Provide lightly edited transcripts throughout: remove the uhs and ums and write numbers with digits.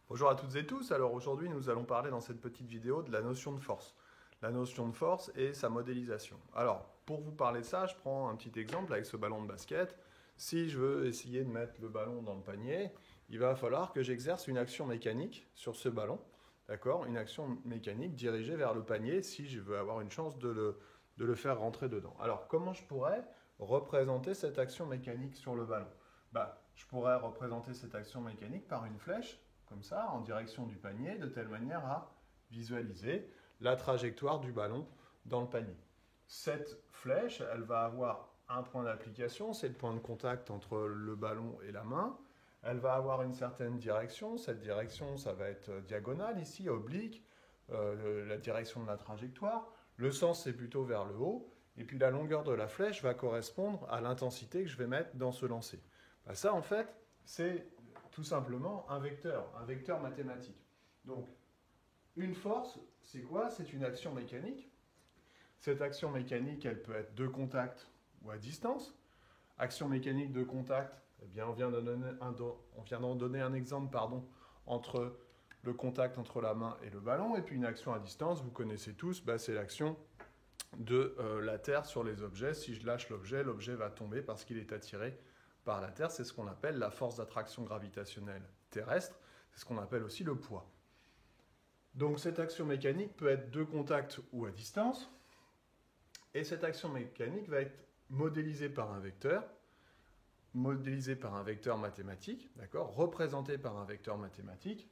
Bonjour à toutes et tous, alors aujourd'hui nous allons parler dans cette petite vidéo de la notion de force. La notion de force et sa modélisation. Alors, pour vous parler de ça, je prends un petit exemple avec ce ballon de basket. Si je veux essayer de mettre le ballon dans le panier, il va falloir que j'exerce une action mécanique sur ce ballon. D'accord? Une action mécanique dirigée vers le panier si je veux avoir une chance de le faire rentrer dedans. Alors, comment je pourrais représenter cette action mécanique sur le ballon? Je pourrais représenter cette action mécanique par une flèche comme ça, en direction du panier, de telle manière à visualiser la trajectoire du ballon dans le panier. Cette flèche, elle va avoir un point d'application, c'est le point de contact entre le ballon et la main. Elle va avoir une certaine direction, cette direction, ça va être diagonale ici, oblique, la direction de la trajectoire. Le sens, c'est plutôt vers le haut. Et puis la longueur de la flèche va correspondre à l'intensité que je vais mettre dans ce lancer. Ça, en fait, c'est tout simplement un vecteur mathématique. Donc, une force, c'est quoi? C'est une action mécanique. Cette action mécanique, elle peut être de contact ou à distance. Action mécanique de contact, eh bien, on vient d'en donner un exemple entre le contact entre la main et le ballon. Et puis une action à distance, vous connaissez tous, c'est l'action de la Terre sur les objets. Si je lâche l'objet, l'objet va tomber parce qu'il est attiré par la Terre. C'est ce qu'on appelle la force d'attraction gravitationnelle terrestre. C'est ce qu'on appelle aussi le poids. Donc cette action mécanique peut être de contact ou à distance. Et cette action mécanique va être modélisée par un vecteur mathématique, d'accord, représenté par un vecteur mathématique.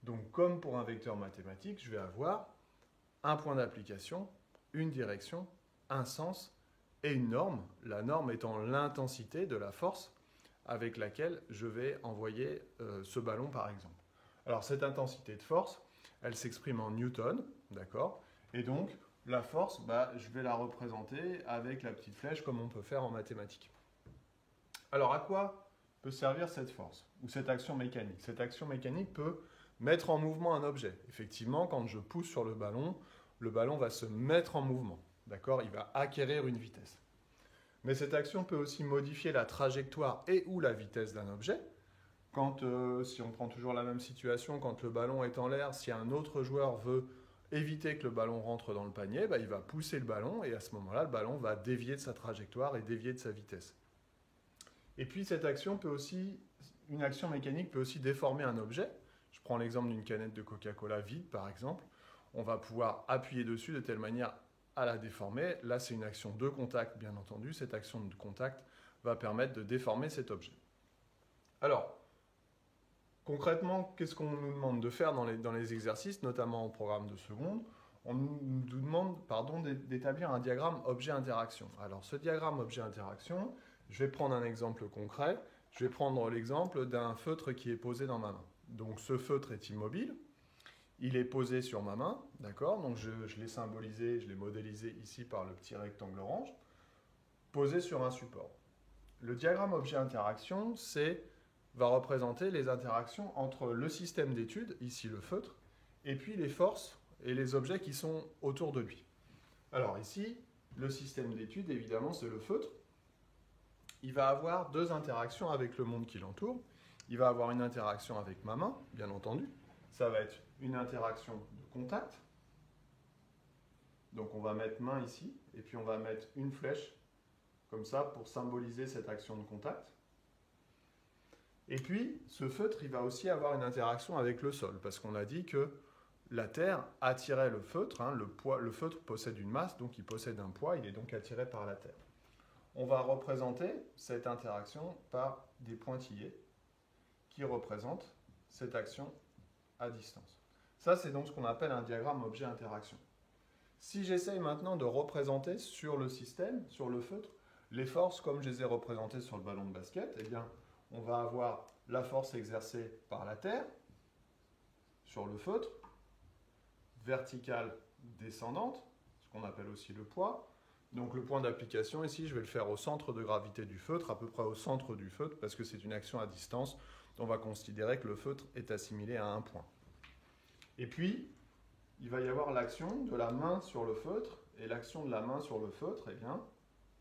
Donc comme pour un vecteur mathématique, je vais avoir un point d'application, une direction, un sens et une norme. La norme étant l'intensité de la force avec laquelle je vais envoyer ce ballon par exemple. Alors cette intensité de force, elle s'exprime en newton, d'accord? Et donc la force, je vais la représenter avec la petite flèche comme on peut faire en mathématiques. Alors à quoi peut servir cette force ou cette action mécanique? Cette action mécanique peut mettre en mouvement un objet. Effectivement, quand je pousse sur le ballon va se mettre en mouvement, d'accord? Il va acquérir une vitesse. Mais cette action peut aussi modifier la trajectoire et ou la vitesse d'un objet. Si on prend toujours la même situation, quand le ballon est en l'air, si un autre joueur veut éviter que le ballon rentre dans le panier, il va pousser le ballon et à ce moment-là, le ballon va dévier de sa trajectoire et dévier de sa vitesse. Et puis une action mécanique peut aussi déformer un objet. Je prends l'exemple d'une canette de Coca-Cola vide par exemple. On va pouvoir appuyer dessus de telle manière à la déformer. Là, c'est une action de contact, bien entendu. Cette action de contact va permettre de déformer cet objet. Alors, concrètement, qu'est-ce qu'on nous demande de faire dans les exercices, notamment au programme de seconde? On nous demande d'établir un diagramme objet-interaction. Alors, ce diagramme objet-interaction, je vais prendre un exemple concret. Je vais prendre l'exemple d'un feutre qui est posé dans ma main. Donc, ce feutre est immobile. Il est posé sur ma main, d'accord? Donc je l'ai symbolisé, je l'ai modélisé ici par le petit rectangle orange, posé sur un support. Le diagramme objet-interaction, va représenter les interactions entre le système d'étude, ici le feutre, et puis les forces et les objets qui sont autour de lui. Alors ici, le système d'étude, évidemment, c'est le feutre. Il va avoir deux interactions avec le monde qui l'entoure. Il va avoir une interaction avec ma main, bien entendu. Ça va être une interaction de contact. Donc on va mettre main ici, et puis on va mettre une flèche, comme ça, pour symboliser cette action de contact. Et puis, ce feutre, il va aussi avoir une interaction avec le sol, parce qu'on a dit que la Terre attirait le feutre. Le feutre possède une masse, donc il possède un poids, il est donc attiré par la Terre. On va représenter cette interaction par des pointillés qui représentent cette action à distance. Ça, c'est donc ce qu'on appelle un diagramme objet-interaction. Si j'essaye maintenant de représenter sur le système, sur le feutre, les forces comme je les ai représentées sur le ballon de basket, eh bien, on va avoir la force exercée par la Terre sur le feutre, verticale descendante, ce qu'on appelle aussi le poids. Donc le point d'application ici, je vais le faire au centre de gravité du feutre, à peu près au centre du feutre, parce que c'est une action à distance. On va considérer que le feutre est assimilé à un point. Et puis, il va y avoir l'action de la main sur le feutre, et l'action de la main sur le feutre, eh bien,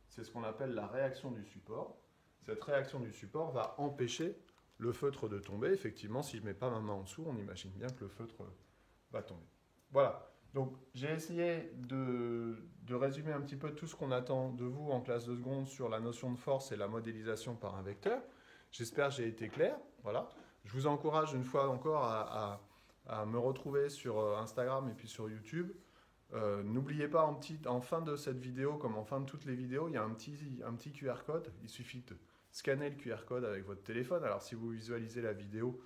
c'est ce qu'on appelle la réaction du support. Cette réaction du support va empêcher le feutre de tomber. Effectivement, si je ne mets pas ma main en dessous, on imagine bien que le feutre va tomber. Voilà. Donc, j'ai essayé de résumer un petit peu tout ce qu'on attend de vous en classe de seconde sur la notion de force et la modélisation par un vecteur. J'espère que j'ai été clair. Voilà. Je vous encourage une fois encore à me retrouver sur Instagram et puis sur YouTube. N'oubliez pas en fin de cette vidéo, comme en fin de toutes les vidéos, il y a un petit QR code. Il suffit de scanner le QR code avec votre téléphone. Alors si vous visualisez la vidéo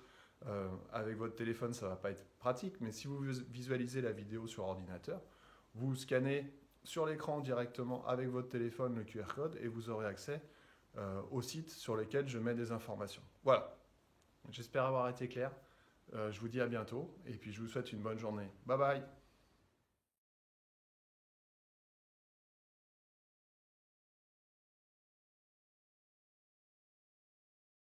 avec votre téléphone, ça ne va pas être pratique, mais si vous visualisez la vidéo sur ordinateur, vous scannez sur l'écran directement avec votre téléphone le QR code et vous aurez accès au site sur lequel je mets des informations. Voilà. J'espère avoir été clair. Je vous dis à bientôt et puis je vous souhaite une bonne journée. Bye bye.